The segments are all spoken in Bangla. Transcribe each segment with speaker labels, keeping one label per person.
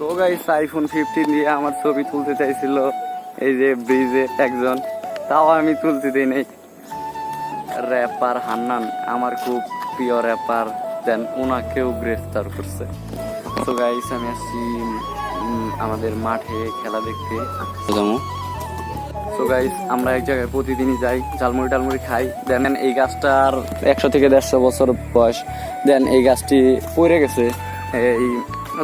Speaker 1: তো গাইস আইফোন 15 দিয়ে আমার ছবি তুলতে চাইছিল এই যে ব্রিজে একজন, তাও আমি তুলতে দিই নাই। র্যাপার হান্নান আমার খুব প্রিয় র্যাপার, দেন ওনাকেও গ্রেফতার করছে। তো গাইস আমি আসছি আমাদের মাঠে খেলা দেখতে। তো গাইস আমরা এক জায়গায় প্রতিদিনই যাই, ঝালমুড়ি টালমুড়ি খাই। দেন এই গাছটার 100 থেকে 150 বছর বয়স। দেন এই গাছটি পড়ে গেছে এই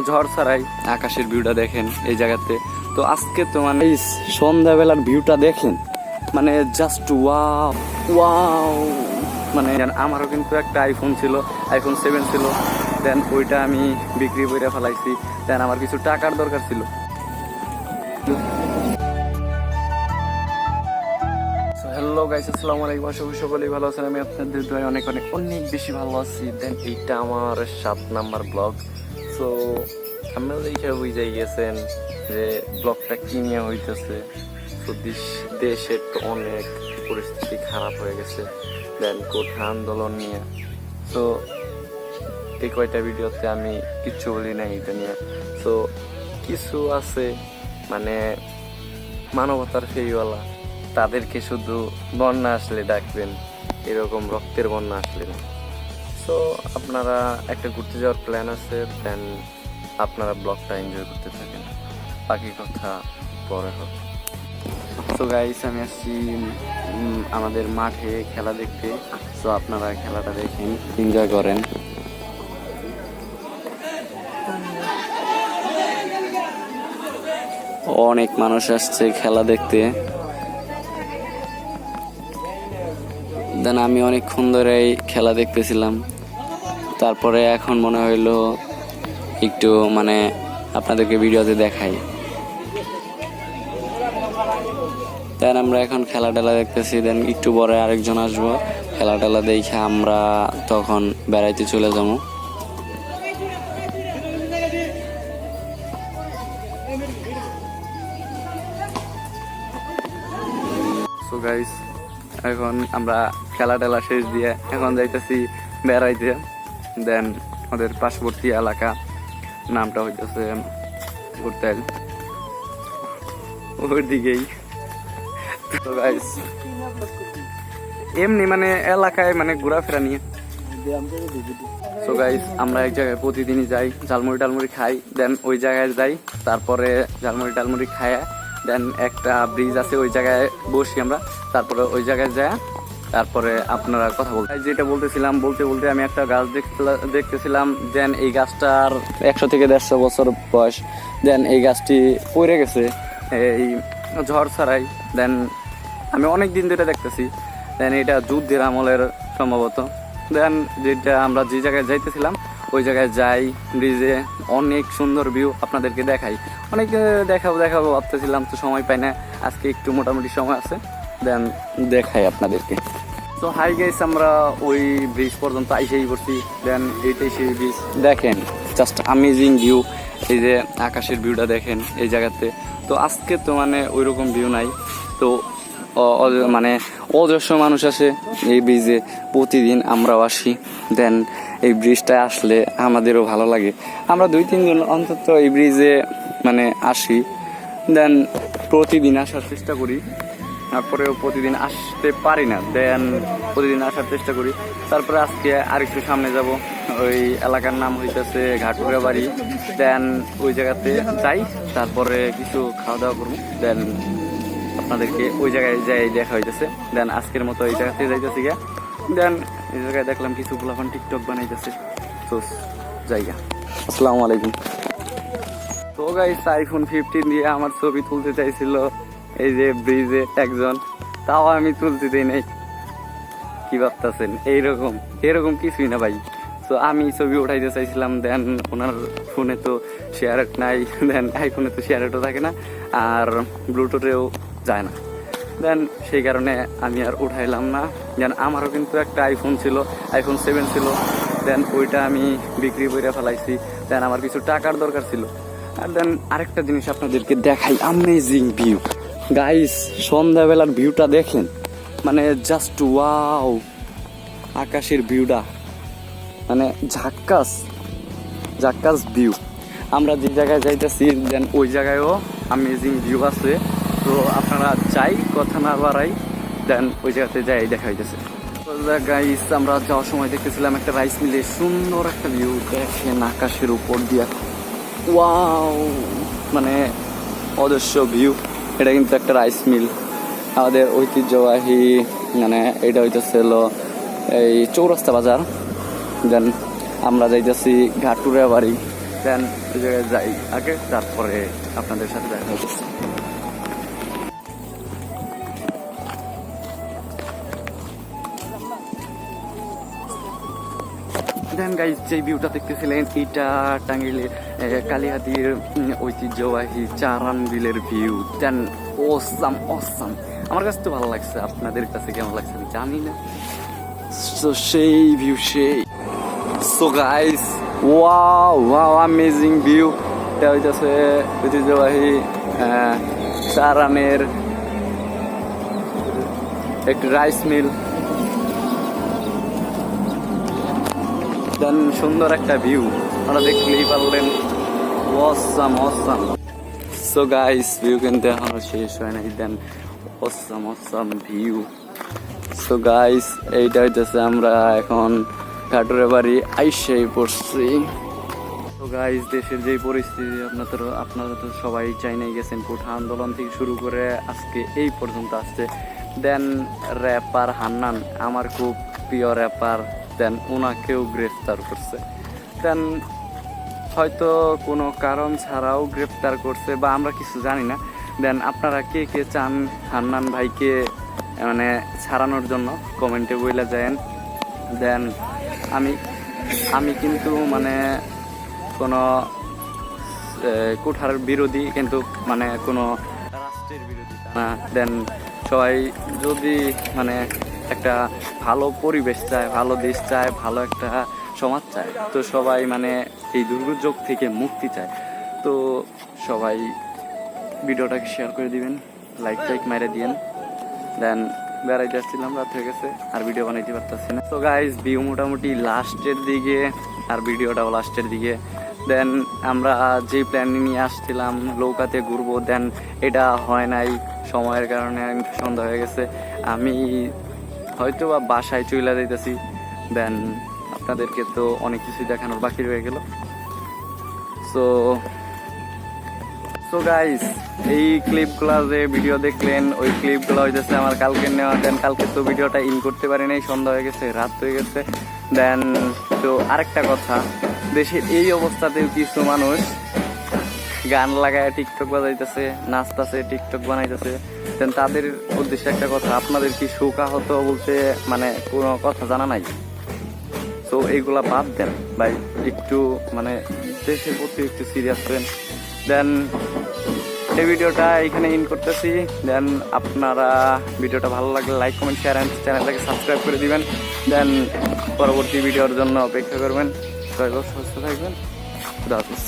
Speaker 1: ঝড় ছাড়াই। আকাশের ভিউটা দেখেন এই জায়গাতে। তো আজকে তো মানে এই সন্ধ্যাবেলার ভিউটা দেখেন, মানে জাস্ট ওয়াও ওয়াও। মানে আমারও কিন্তু একটা আইফোন ছিল, আইফোন 7 ছিল। দেন ওইটা আমি বিক্রি করে ফেলাইছি। দেন আমার কিছু টাকার দরকার ছিল। হ্যালো গাইস, আসসালামু আলাইকুম। আশা করি সকলেই ভালো আছেন। আমি আপনাদের দোয়ায় অনেক অনেক অনেক বেশি ভালো আছি। দেন এইটা আমার 7 নাম্বার ব্লগ। সো আপনারা দেখে বুঝে গেছেন যে ব্লগটা কি নিয়ে হইতেছে। তো দেশের তো অনেক পরিস্থিতি খারাপ হয়ে গেছে, দেন কোঠা আন্দোলন নিয়ে। তো এই কয়টা ভিডিওতে আমি কিচ্ছু বলি না এটা নিয়ে। তো কিছু আছে মানে মানবতার ফেরিওয়ালা, তাদেরকে শুধু বন্যা আসলে ডাকবেন, এরকম রক্তের বন্যা আসলে না। সো আপনারা একটা ঘুরতে যাওয়ার প্ল্যান আছে, দেন আপনারা ব্লগটা এনজয় করতে থাকেন, বাকি কথা পরে হবে। সো গাইস আমি আসছি আমাদের মাঠে খেলা দেখতে। সো আপনারা খেলাটা দেখেন, এনজয় করেন। অনেক মানুষ আসছে খেলা দেখতে। দেন আমি অনেকক্ষণ ধরে খেলা দেখতেছিলাম, তারপরে এখন মনে হইলো একটু মানে আপনাদেরকে ভিডিওতে দেখাই। দেন আমরা এখন খেলা টেলা দেখতেছি। দেন একটু পরে আরেকজন আসবো, খেলা টেলা দেখে আমরা তখন বেড়াইতে চলে যাবো। সো গাইস এখন আমরা খেলা টেলা শেষ দিয়ে এখন যাইতেছি বেড়াইতে। দেন আমাদের পার্শ্ববর্তী এলাকা, নামটা হইতেছে ঘুরতেল, ওর দিকেই। তো গাইস এমনি মানে এলাকায় মানে ঘোরাফেরা নিয়ে। সো গাইস আমরা এক জায়গায় প্রতিদিনই যাই, ঝালমুড়ি টালমুড়ি খাই। দেন ওই জায়গায় যাই, তারপরে ঝালমুড়ি টালমুড়ি খাইয়া দেন একটা ব্রিজ আছে ওই জায়গায় বসি আমরা। তারপরে ওই জায়গায় যায়, তারপরে আপনারা কথা বলতে যেটা বলতেছিলাম, বলতে বলতে আমি একটা গাছ দেখতেছিলাম। দেন এই গাছটার 100 থেকে 150 বছর বয়স। দেন এই গাছটি পড়ে গেছে এই ঝড় ছাড়াই। দেন আমি অনেক দিন ধরে দেখতেছি। দেন এটা যুদ্ধের আমলের সম্ভবত। দেন যেটা আমরা যে জায়গায় যাইতেছিলাম ওই জায়গায় যাই, ব্রিজে অনেক সুন্দর ভিউ আপনাদেরকে দেখাই। অনেক দেখাবো ভাবতেছিলাম, তো সময় পাই না। আজকে একটু মোটামুটি সময় আছে, দেন দেখাই আপনাদেরকে। তো হাই গাইস আমরা ওই ব্রিজ পর্যন্ত আইসেই পড়ছি। দেন এইটাই সেই ব্রিজ, দেখেন জাস্ট আমেজিং ভিউ। এই যে আকাশের ভিউটা দেখেন এই জায়গাতে। তো আজকে তো মানে ওই রকম ভিউ নাই। তো মানে অজস্র মানুষ আসে এই ব্রিজে, প্রতিদিন আমরাও আসি। দেন এই ব্রিজটায় আসলে আমাদেরও ভালো লাগে। আমরা 2-3 জন অন্তত এই ব্রিজে মানে আসি। দেন প্রতিদিন আসার চেষ্টা করি, তারপরেও প্রতিদিন আসতে পারি না। দেন প্রতিদিন আসার চেষ্টা করি। তারপরে আজকে আরেকটু সামনে যাব, ওই এলাকার নাম হইতেছে ঘাটুরা বাড়ি। দেন ওই জায়গাতে যাই, তারপরে কিছু খাওয়া দাওয়া করবো। দেন আপনাদেরকে ওই জায়গায় যাই দেখা হইতেছে। দেন আজকের মতো এই জায়গাতে যাইতেছি গিয়া। দেন এই জায়গায় দেখলাম কিছু পোলাপান টিকটক বানাইতেছে। তো জায়গা আসসালামু আলাইকুম। তো গাইস আইফোন 15 দিয়ে আমার ছবি তুলতে চাইছিল এই যে ব্রিজে একজন, তাও আমি তুলতে দিই নাই। কি ভাবতেছেন? এরকম কিছুই না ভাই। তো আমি ছবি উঠাইতে চাইছিলাম। দেন ওনার ফোনে তো শেয়ারেট নাই, দেন আইফোনে তো শেয়ারেটও থাকে না, আর ব্লুটুথেও যায় না। দেন সেই কারণে আমি আর উঠাইলাম না। দেন আমারও কিন্তু একটা আইফোন ছিল, আইফোন 7 ছিল। দেন ওইটা আমি বিক্রি করে ফেলাইছি। দেন আমার কিছু টাকার দরকার ছিল। আর দেন আরেকটা জিনিস আপনাদেরকে দেখাই, আমেজিং ভিউ গাইস। সন্ধ্যাবেলার ভিউটা দেখেন, মানে জাস্ট ওয়াও। আকাশের ভিউটা মানে ঝাক্কাস ভিউ। আমরা যে জায়গায় যাইতেছি দেন ওই জায়গায়ও অ্যামেজিং ভিউ আছে। তো আপনারা চাই কথা না বাড়াই দেন ওই জায়গাতে যাই দেখা হইতেছে। গাইস আমরা যাওয়ার সময় দেখতেছিলাম একটা রাইস মিলে সুন্দর একটা ভিউ, দেখেন আকাশের উপর দিয়া, ওয়াও মানে অদৃশ্য ভিউ। এটা কিন্তু একটা রাইস মিল, আমাদের ঐতিহ্যবাহী, মানে এটা হইতেছে এই চৌরাস্তা বাজার। দেন আমরা যাইতেছি ঘাটুরা বাড়ি, দেন ওই জায়গায় যাই আগে, তারপরে আপনাদের সাথে দেখা হইতেছে। দেন গাইস যে ভিউটা দেখতেছিলেন এটা টাঙ্গাইলে কালিহাতির ঐতিহ্যবাহী চারান বিলের ভিউ। দেন অসাম অসাম, আমার কাছে তো ভালো লাগছে, আপনাদের কাছে কেমন লাগছে আমি জানি না। তো সেই ভিউ সেই। So guys wow wow amazing view. এটা হইতেছে ঐতিহ্যবাহী চারানের একটি রাইস মিল। দেন সুন্দর একটা ভিউ, আপনারা দেখলেই পারলেন, awesome awesome. So guys view কিন্তু এখনো শেষ হয় নাই, then awesome awesome view. So guys এইটা হইতেছে আমরা এখন ঘাটুরে বাড়ি আইসেই পড়ছি। তো গাইস দেশের যে পরিস্থিতি আপনারা তো সবাই চাইনাই গেছেন, কোঠা আন্দোলন থেকে শুরু করে আজকে এই পর্যন্ত আসছে। দেন র্যাপার হান্নান, আমার খুব প্রিয় র্যাপার, দেন ওনাকেও গ্রেফতার করছে। দেন হয়তো কোনো কারণ ছাড়াও গ্রেফতার করছে বা আমরা কিছু জানি না। দেন আপনারা কে কে চান হান্নান ভাইকে মানে ছাড়ানোর জন্য কমেন্টে বইলা যায়েন। দেন আমি কিন্তু মানে কোনো কোঠার বিরোধী, কিন্তু মানে কোনো রাষ্ট্রের বিরোধী না। দেন সবাই যদি মানে একটা ভালো পরিবেশ চায়, ভালো দেশ চায়, ভালো একটা সমাজ চায়, তো সবাই মানে এই দুর্যোগ থেকে মুক্তি চায়, তো সবাই ভিডিওটাকে শেয়ার করে দিবেন, লাইক মেরে দিয়েন। দেন বেড়াইতে আসছিলাম, রাত হয়ে গেছে, আর ভিডিও বানাইতে পারতেছি না। তো গাইজ ভিউ মোটামুটি লাস্টের দিকে, আর ভিডিওটাও লাস্টের দিকে। দেন আমরা যে প্ল্যান নিয়ে আসছিলাম নৌকাতে ঘুরবো, দেন এটা হয় নাই, সময়ের কারণে সন্ধ্যা হয়ে গেছে, আমি হয়তো বা বাসায় চলে যাইতেছি। দেন আপনাদেরকে তো অনেক কিছুই দেখানোর বাকি রয়ে গেল। সো গাইস এই ক্লিপগুলো যে ভিডিও দেখলেন, ওই ক্লিপগুলো হইতেছে আমার কালকে নেওয়া। দেন কালকে তো ভিডিওটা ইন করতে পারি নাই, সন্ধ্যা হয়ে গেছে, রাত হয়ে গেছে। দেন তো আরেকটা কথা, দেশের এই অবস্থাতেও কিছু মানুষ গান লাগায় টিকটক বাজাইতেছে, নাচতেছে, টিকটক বানাইতেছে। দেন তাদের উদ্দেশ্যে একটা কথা, আপনাদের কি শোকাহত বলতে মানে কোনো কথা জানা নাই? তো এইগুলা বাদ দেন ভাই, একটু মানে দেশের প্রতি একটু সিরিয়াস হন। দেন এই ভিডিওটা এখানে ইন করতেছি। দেন আপনারা ভিডিওটা ভালো লাগলে লাইক কমেন্ট শেয়ার অ্যান্ড চ্যানেলটাকে সাবস্ক্রাইব করে দিবেন। দেন পরবর্তী ভিডিওর জন্য অপেক্ষা করবেন। সবাই সুস্থ থাকবেন, খুদা হাফেজ।